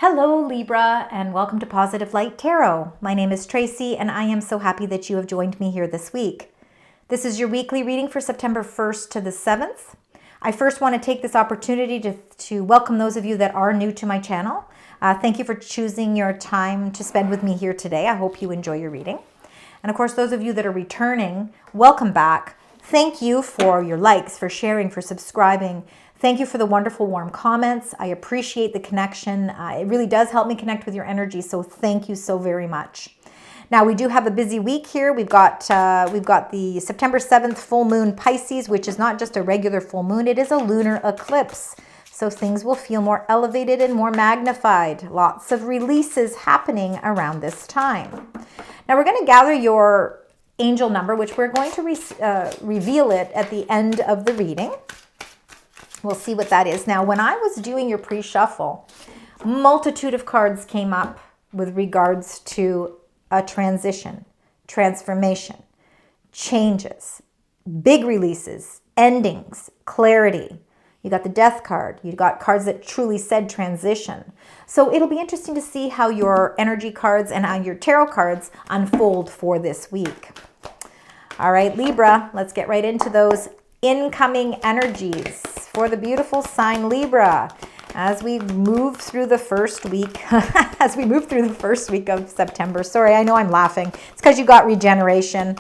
Hello Libra, and welcome to Positive Light Tarot. My name is Tracy and I am so happy that you have joined me here this week. This is your weekly reading for September 1st to the 7th. I first want to take this opportunity to welcome those of you that are new to my channel. Thank you for choosing your time to spend with me here today. I hope you enjoy your reading. And of course, those of you that are returning, welcome back. Thank you for your likes, for sharing, for subscribing. Thank you for the wonderful, warm comments. I appreciate the connection. It really does help me connect with your energy, so thank you so very much. Now, we do have a busy week here. We've got the September 7th full moon Pisces, which is not just a regular full moon. It is a lunar eclipse, so things will feel more elevated and more magnified. Lots of releases happening around this time. Now, we're going to gather your angel number, which we're going to reveal it at the end of the reading. We'll see what that is. Now, when I was doing your pre-shuffle, multitude of cards came up with regards to a transition, transformation, changes, big releases, endings, clarity. You got the death card. You got cards that truly said transition. So it'll be interesting to see how your energy cards and how your tarot cards unfold for this week. All right, Libra, let's get right into those incoming energies for the beautiful sign Libra as we move through the first week of September. Sorry, I know I'm laughing. It's because you got regeneration.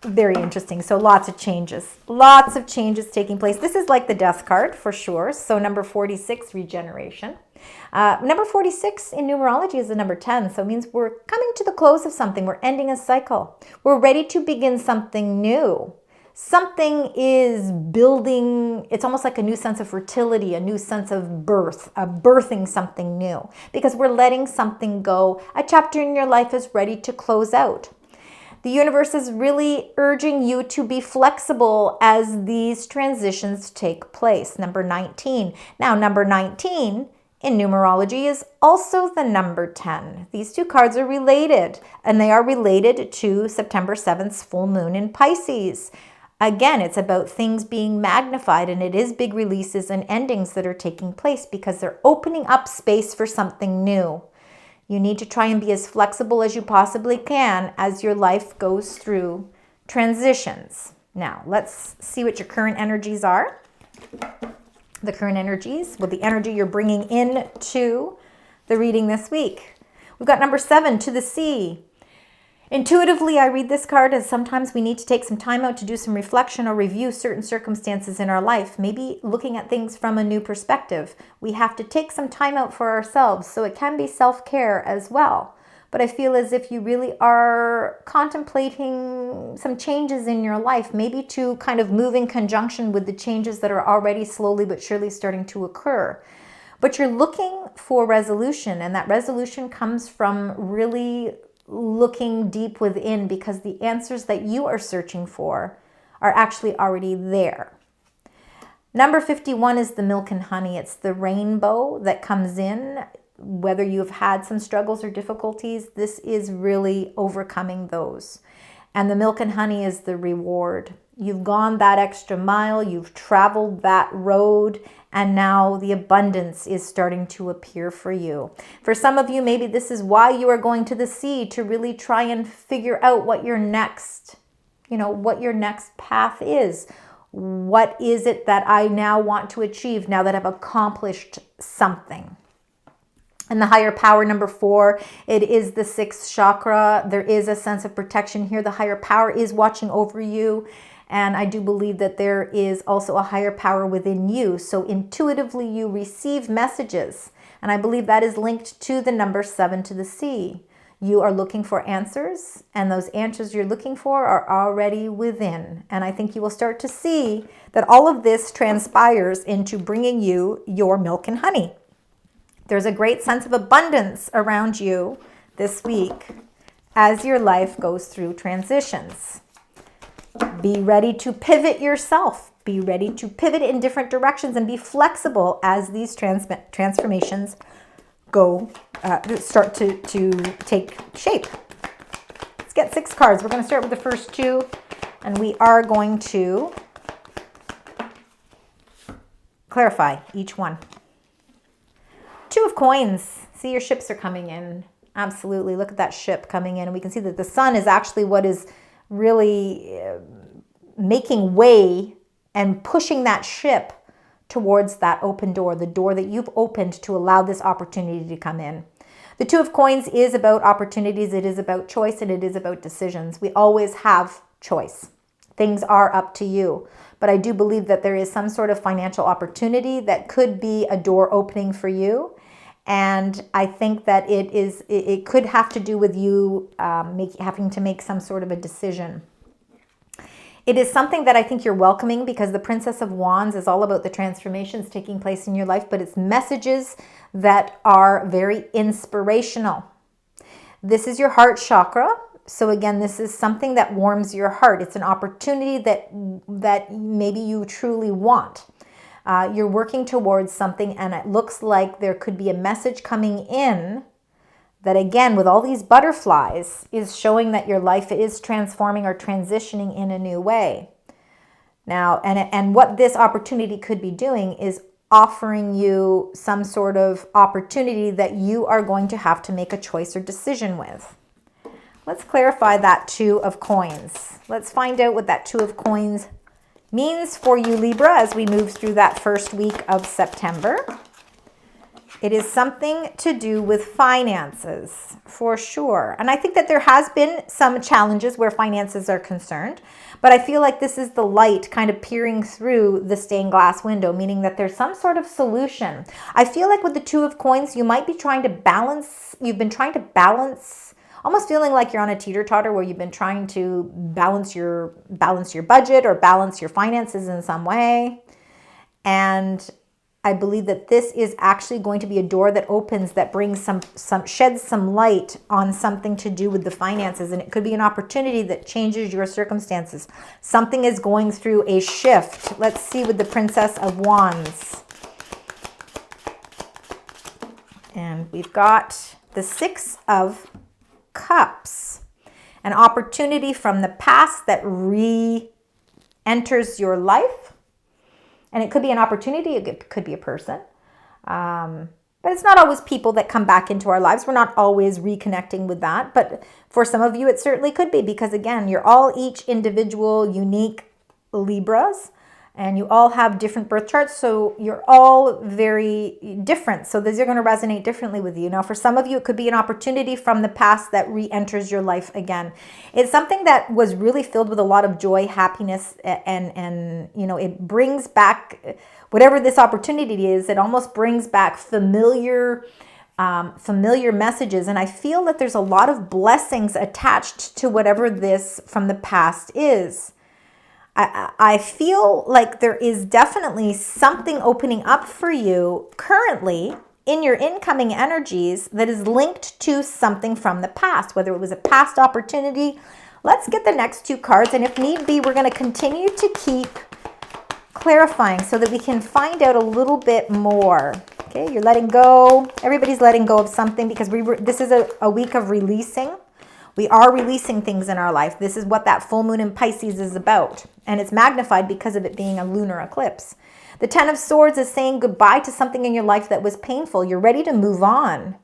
Very interesting. So lots of changes taking place. This is like the death card for sure. So number 46, regeneration. Number 46 in numerology is the number 10. So it means we're coming to the close of something. We're ending a cycle. We're ready to begin something new. Something is building. It's almost like a new sense of fertility, a new sense of birth, birthing something new, because we're letting something go. A chapter in your life is ready to close out. The universe is really urging you to be flexible as these transitions take place. Number 19. Now, number 19 in numerology is also the number 10. These two cards are related, and they are related to September 7th's full moon in Pisces. Again, it's about things being magnified, and it is big releases and endings that are taking place because they're opening up space for something new. You need to try and be as flexible as you possibly can as your life goes through transitions. Now, let's see what your current energies are. The current energies, well, the energy you're bringing into the reading this week. We've got number 7, to the sea. Intuitively, I read this card as sometimes we need to take some time out to do some reflection or review certain circumstances in our life, maybe looking at things from a new perspective. We have to take some time out for ourselves, so it can be self-care as well. But I feel as if you really are contemplating some changes in your life, maybe to kind of move in conjunction with the changes that are already slowly but surely starting to occur. But you're looking for resolution, and that resolution comes from really looking deep within, because the answers that you are searching for are actually already there. Number 51 is the milk and honey. It's the rainbow that comes in. Whether you've had some struggles or difficulties, this is really overcoming those. And the milk and honey is the reward. You've gone that extra mile, you've traveled that road, and now the abundance is starting to appear for you. For some of you, maybe this is why you are going to the sea, to really try and figure out what your next, what your next path is. What is it that I now want to achieve now that I've accomplished something? And the higher power, number 4, it is the 6th chakra. There is a sense of protection here. The higher power is watching over you. And I do believe that there is also a higher power within you. So intuitively you receive messages. And I believe that is linked to the number 7, to the sea. You are looking for answers, and those answers you're looking for are already within. And I think you will start to see that all of this transpires into bringing you your milk and honey. There's a great sense of abundance around you this week as your life goes through transitions. Be ready to pivot yourself. Be ready to pivot in different directions and be flexible as these transformations start to take shape. Let's get 6 cards. We're going to start with the first 2, and we are going to clarify each one. 2 of Coins. See, your ships are coming in. Absolutely. Look at that ship coming in. And we can see that the sun is actually what is really making way and pushing that ship towards that open door, the door that you've opened to allow this opportunity to come in. The Two of Coins is about opportunities. It is about choice, and it is about decisions. We always have choice. Things are up to you. But I do believe that there is some sort of financial opportunity that could be a door opening for you. And I think that it could have to do with you having to make some sort of a decision. It is something that I think you're welcoming, because the Princess of Wands is all about the transformations taking place in your life, but it's messages that are very inspirational. This is your heart chakra. So again, this is something that warms your heart. It's an opportunity that maybe you truly want. You're working towards something, and it looks like there could be a message coming in that, again, with all these butterflies, is showing that your life is transforming or transitioning in a new way. Now, and what this opportunity could be doing is offering you some sort of opportunity that you are going to have to make a choice or decision with. Let's clarify that Two of Coins. Let's find out what that Two of Coins means for you, Libra, as we move through that first week of September. It is something to do with finances, for sure. And I think that there has been some challenges where finances are concerned, but I feel like this is the light kind of peering through the stained glass window, meaning that there's some sort of solution. I feel like with the Two of Coins, you might be trying to balance, almost feeling like you're on a teeter-totter where you've been trying to balance your budget or balance your finances in some way. And I believe that this is actually going to be a door that opens, that brings sheds some light on something to do with the finances. And it could be an opportunity that changes your circumstances. Something is going through a shift. Let's see with the Princess of Wands. And we've got the Six of Cups. An opportunity from the past that re-enters your life. And it could be an opportunity, it could be a person. But it's not always people that come back into our lives. We're not always reconnecting with that. But for some of you, it certainly could be, because again, you're all each individual, unique Libras, and you all have different birth charts. So you're all very different. So these are going to resonate differently with you. Now, for some of you, it could be an opportunity from the past that re-enters your life again. It's something that was really filled with a lot of joy, happiness, and you know, it brings back, whatever this opportunity is, it almost brings back familiar messages. And I feel that there's a lot of blessings attached to whatever this from the past is. I feel like there is definitely something opening up for you currently in your incoming energies that is linked to something from the past, whether it was a past opportunity. Let's get the next two cards, and if need be, we're going to continue to keep clarifying so that we can find out a little bit more. Okay, you're letting go. Everybody's letting go of something, because this is a week of releasing. We are releasing things in our life. This is what that full moon in Pisces is about. And it's magnified because of it being a lunar eclipse. The Ten of Swords is saying goodbye to something in your life that was painful. You're ready to move on.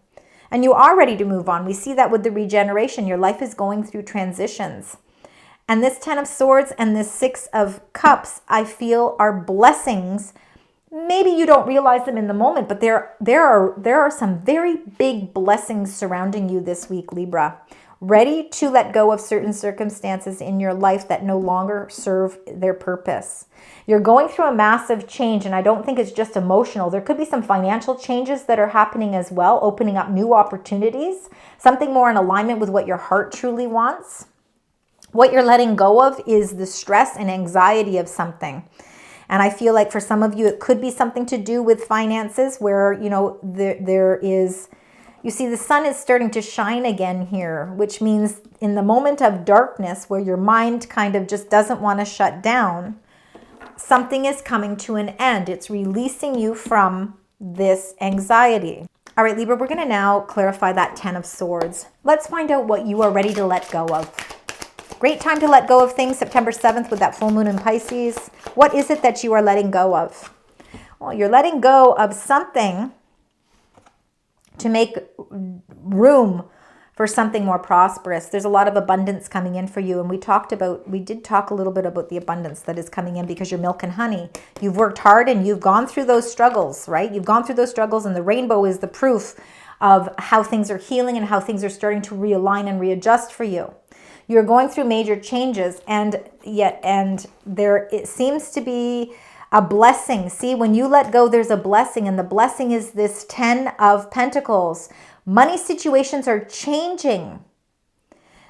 And you are ready to move on. We see that with the regeneration. Your life is going through transitions. And this Ten of Swords and this Six of Cups, I feel, are blessings. Maybe you don't realize them in the moment, but there are some very big blessings surrounding you this week, Libra. Ready to let go of certain circumstances in your life that no longer serve their purpose. You're going through a massive change, and I don't think it's just emotional. There could be some financial changes that are happening as well, opening up new opportunities, something more in alignment with what your heart truly wants. What you're letting go of is the stress and anxiety of something. And I feel like for some of you, it could be something to do with finances where, you know, there is... You see, the sun is starting to shine again here, which means in the moment of darkness where your mind kind of just doesn't want to shut down, something is coming to an end. It's releasing you from this anxiety. All right, Libra, we're going to now clarify that Ten of Swords. Let's find out what you are ready to let go of. Great time to let go of things, September 7th with that full moon in Pisces. What is it that you are letting go of? Well, you're letting go of something to make room for something more prosperous. There's a lot of abundance coming in for you. And we did talk a little bit about the abundance that is coming in because you're milk and honey. You've worked hard and you've gone through those struggles, right? You've gone through those struggles, and the rainbow is the proof of how things are healing and how things are starting to realign and readjust for you. You're going through major changes, and there it seems to be a blessing. See, when you let go, there's a blessing, and the blessing is this 10 of Pentacles. Money situations are changing.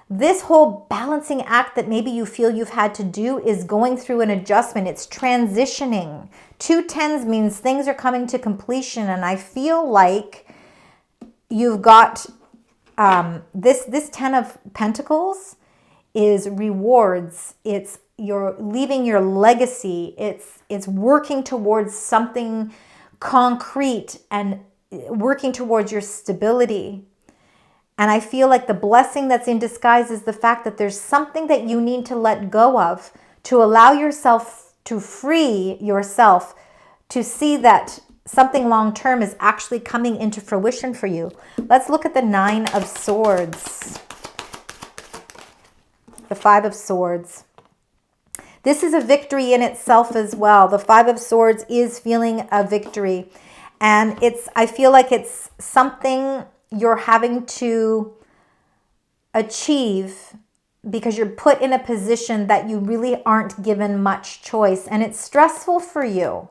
This whole balancing act that maybe you feel you've had to do is going through an adjustment. It's transitioning. 2 10s means things are coming to completion, and I feel like you've got this 10 of Pentacles is rewards. It's you're leaving your legacy. It's working towards something concrete and working towards your stability. And I feel like the blessing that's in disguise is the fact that there's something that you need to let go of to allow yourself to free yourself to see that something long-term is actually coming into fruition for you. Let's look at the 9 of Swords. The 5 of Swords. This is a victory in itself as well. The 5 of Swords is feeling a victory. And I feel like it's something you're having to achieve because you're put in a position that you really aren't given much choice. And it's stressful for you.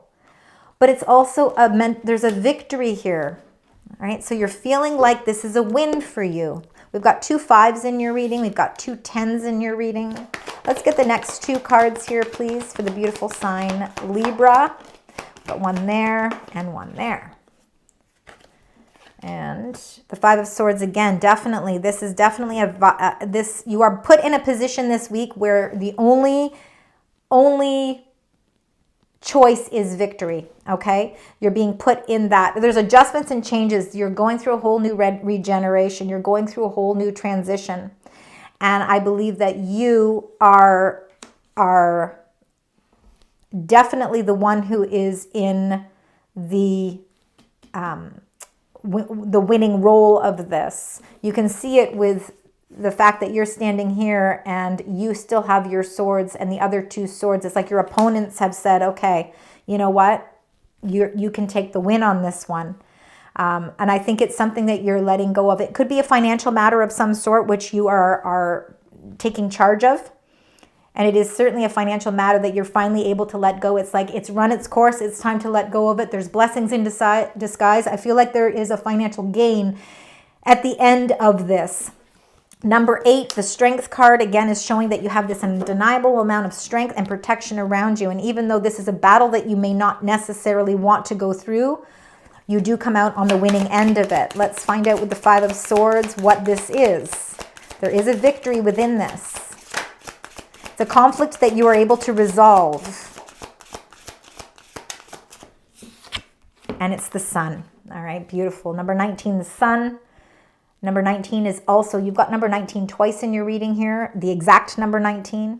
But it's also there's a victory here. All right, so you're feeling like this is a win for you. We've got 2 5s in your reading. We've got 2 10s in your reading. Let's get the next 2 cards here, please, for the beautiful sign Libra. Got one there and one there. And the 5 of Swords again, definitely. This is definitely you are put in a position this week where the only choice is victory, okay? You're being put in that. There's adjustments and changes. You're going through a whole new regeneration. You're going through a whole new transition. And I believe that you are definitely the one who is in the winning role of this. You can see it with the fact that you're standing here and you still have your swords and the other 2 swords. It's like your opponents have said, okay, you know what? You can take the win on this one. And I think it's something that you're letting go of. It could be a financial matter of some sort, which you are taking charge of. And it is certainly a financial matter that you're finally able to let go. It's like it's run its course. It's time to let go of it. There's blessings in disguise. I feel like there is a financial gain at the end of this. Number 8, the Strength card, again, is showing that you have this undeniable amount of strength and protection around you. And even though this is a battle that you may not necessarily want to go through, you do come out on the winning end of it. Let's find out with the 5 of Swords what this is. There is a victory within this. It's a conflict that you are able to resolve. And it's the Sun. All right, beautiful. Number 19, the Sun. Number 19 is also, you've got number 19 twice in your reading here, the exact number 19.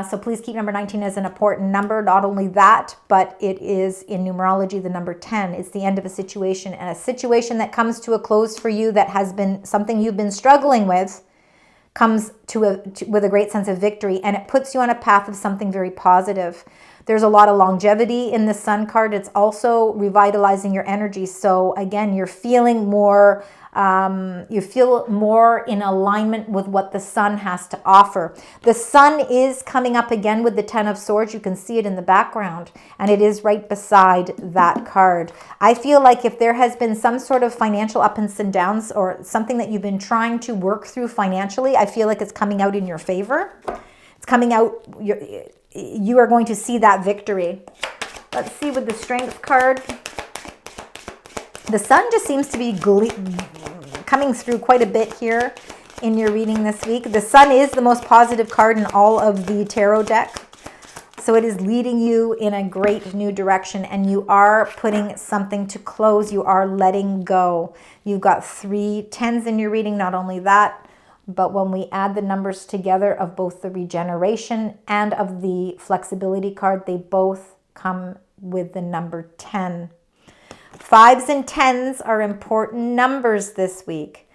So please keep number 19 as an important number. Not only that, but it is in numerology the number 10. It's the end of a situation, and a situation that comes to a close for you that has been something you've been struggling with comes with a great sense of victory, and it puts you on a path of something very positive. There's a lot of longevity in the Sun card. It's also revitalizing your energy. So again, you're feeling more, you feel more in alignment with what the Sun has to offer. The Sun is coming up again with the 10 of Swords. You can see it in the background, and it is right beside that card. I feel like if there has been some sort of financial ups and downs or something that you've been trying to work through financially, I feel like it's coming out in your favor. It's coming out, you are going to see that victory. Let's see with the Strength card. The Sun just seems to be coming through quite a bit here in your reading this week. The Sun is the most positive card in all of the tarot deck. So it is leading you in a great new direction, and you are putting something to close. You are letting go. You've got 3 10s in your reading. Not only that, but when we add the numbers together of both the regeneration and of the flexibility card, they both come with the number 10. 5s and 10s are important numbers this week.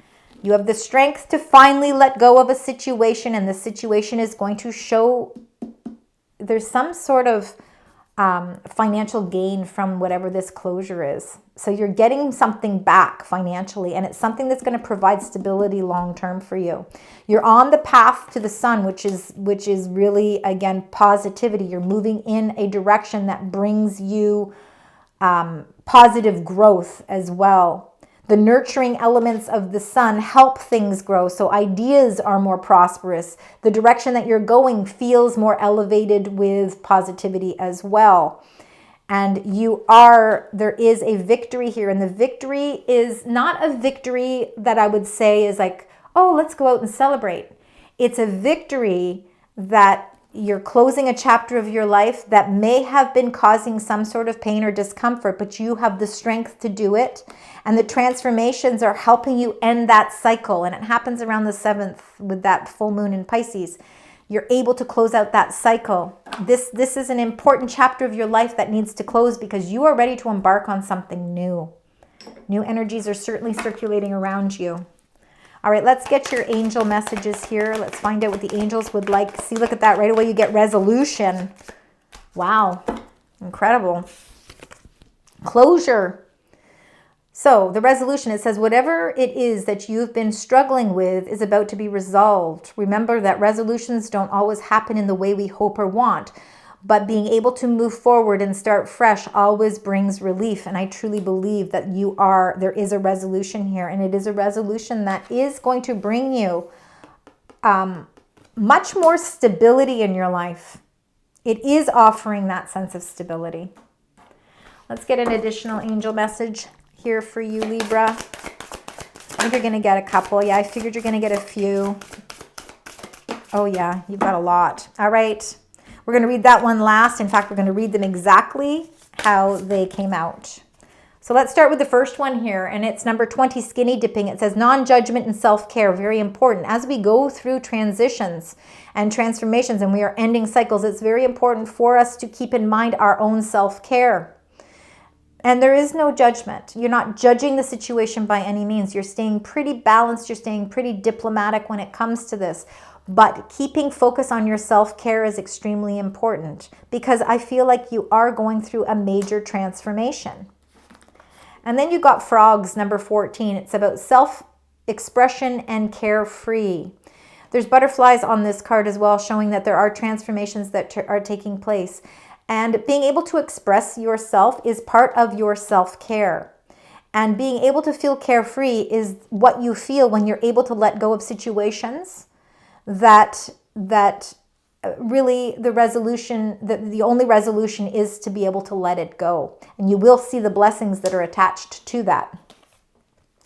You have the strength to finally let go of a situation, and the situation is going to show there's some sort of financial gain from whatever this closure is. So you're getting something back financially, and it's something that's going to provide stability long term for you. You're on the path to the sun, which is really, again, positivity. You're moving in a direction that brings you positive growth as well. The nurturing elements of the sun help things grow, so ideas are more prosperous. The direction that you're going feels more elevated with positivity as well. And there is a victory here, and the victory is not a victory that I would say is like, oh, let's go out and celebrate. It's a victory that you're closing a chapter of your life that may have been causing some sort of pain or discomfort, but you have the strength to do it. And the transformations are helping you end that cycle. And it happens around the 7th with that full moon in Pisces. You're able to close out that cycle. This is an important chapter of your life that needs to close because you are ready to embark on something new. New energies are certainly circulating around you. All right, let's get your angel messages here. Let's find out what the angels would like. See, look at that. Right away, you get resolution. Wow, incredible. Closure. So the resolution, it says, whatever it is that you've been struggling with is about to be resolved. Remember that resolutions don't always happen in the way we hope or want, but being able to move forward and start fresh always brings relief. And I truly believe that there is a resolution here, and it is a resolution that is going to bring you much more stability in your life. It is offering that sense of stability. Let's get an additional angel message here for you, Libra. I think you're going to get a couple. Yeah, I figured you're going to get a few. Oh yeah, you've got a lot. All right. We're going to read that one last. In fact, we're going to read them exactly how they came out. So let's start with the first one here, and it's number 20, skinny dipping. It says non-judgment and self-care, very important. As we go through transitions and transformations and we are ending cycles, it's very important for us to keep in mind our own self-care. And there is no judgment. You're not judging the situation by any means. You're staying pretty balanced. You're staying pretty diplomatic when it comes to this. But keeping focus on your self-care is extremely important because I feel like you are going through a major transformation. And then you got frogs, number 14. It's about self-expression and carefree. There's butterflies on this card as well, showing that there are transformations that are taking place. And being able to express yourself is part of your self-care. And being able to feel carefree is what you feel when you're able to let go of situations that really the only resolution is to be able to let it go. And you will see the blessings that are attached to that.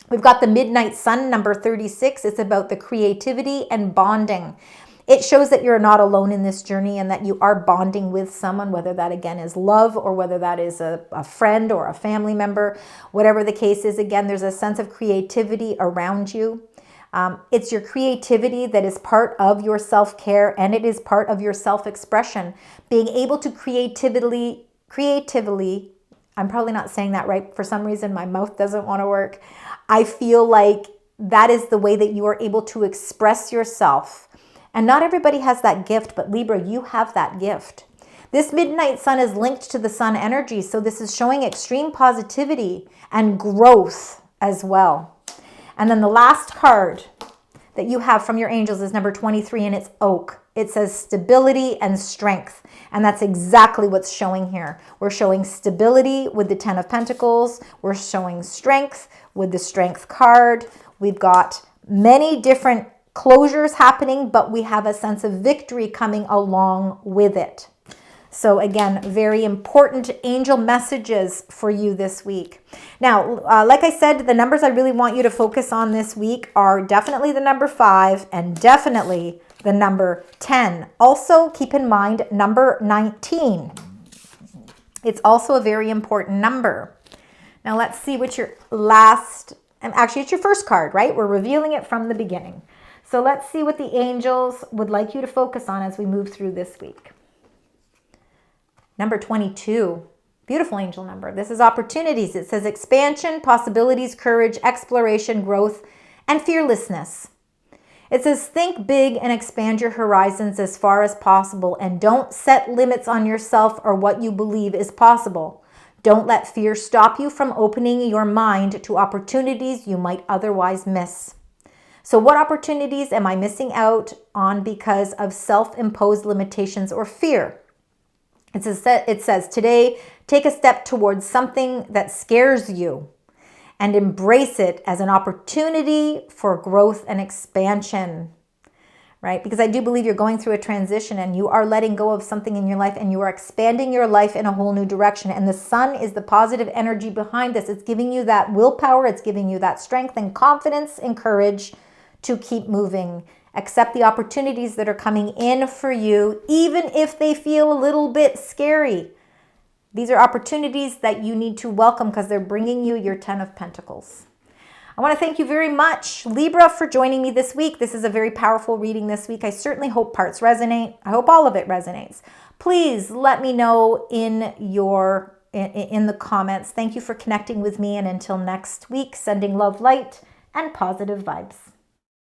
We've got the midnight sun, number 36. It's about the creativity and bonding. It shows that you're not alone in this journey and that you are bonding with someone, whether that again is love or whether that is a friend or a family member. Whatever the case is, again, there's a sense of creativity around you. It's your creativity that is part of your self-care, and it is part of your self-expression. Being able to creatively, I'm probably not saying that right. For some reason, my mouth doesn't want to work. I feel like that is the way that you are able to express yourself. And not everybody has that gift, but Libra, you have that gift. This midnight sun is linked to the sun energy, so this is showing extreme positivity and growth as well. And then the last card that you have from your angels is number 23, and it's oak. It says stability and strength. And that's exactly what's showing here. We're showing stability with the 10 of Pentacles. We're showing strength with the strength card. We've got many different closures happening, but we have a sense of victory coming along with it. So again, very important angel messages for you this week. Now, like I said, the numbers I really want you to focus on this week are definitely the number 5 and definitely the number 10. Also, keep in mind number 19. It's also a very important number. Now, let's see what your actually, it's your first card, right? We're revealing it from the beginning. So let's see what the angels would like you to focus on as we move through this week. Number 22. Beautiful angel number. This is opportunities. It says expansion, possibilities, courage, exploration, growth, and fearlessness. It says think big and expand your horizons as far as possible, and don't set limits on yourself or what you believe is possible. Don't let fear stop you from opening your mind to opportunities you might otherwise miss. So what opportunities am I missing out on because of self-imposed limitations or fear? It says today, take a step towards something that scares you and embrace it as an opportunity for growth and expansion, right? Because I do believe you're going through a transition and you are letting go of something in your life and you are expanding your life in a whole new direction. And the sun is the positive energy behind this. It's giving you that willpower. It's giving you that strength and confidence and courage to keep moving. Accept the opportunities that are coming in for you, even if they feel a little bit scary. These are opportunities that you need to welcome because they're bringing you your 10 of Pentacles. I want to thank you very much, Libra, for joining me this week. This is a very powerful reading this week. I certainly hope parts resonate. I hope all of it resonates. Please let me know in the comments. Thank you for connecting with me, and until next week, sending love, light, and positive vibes.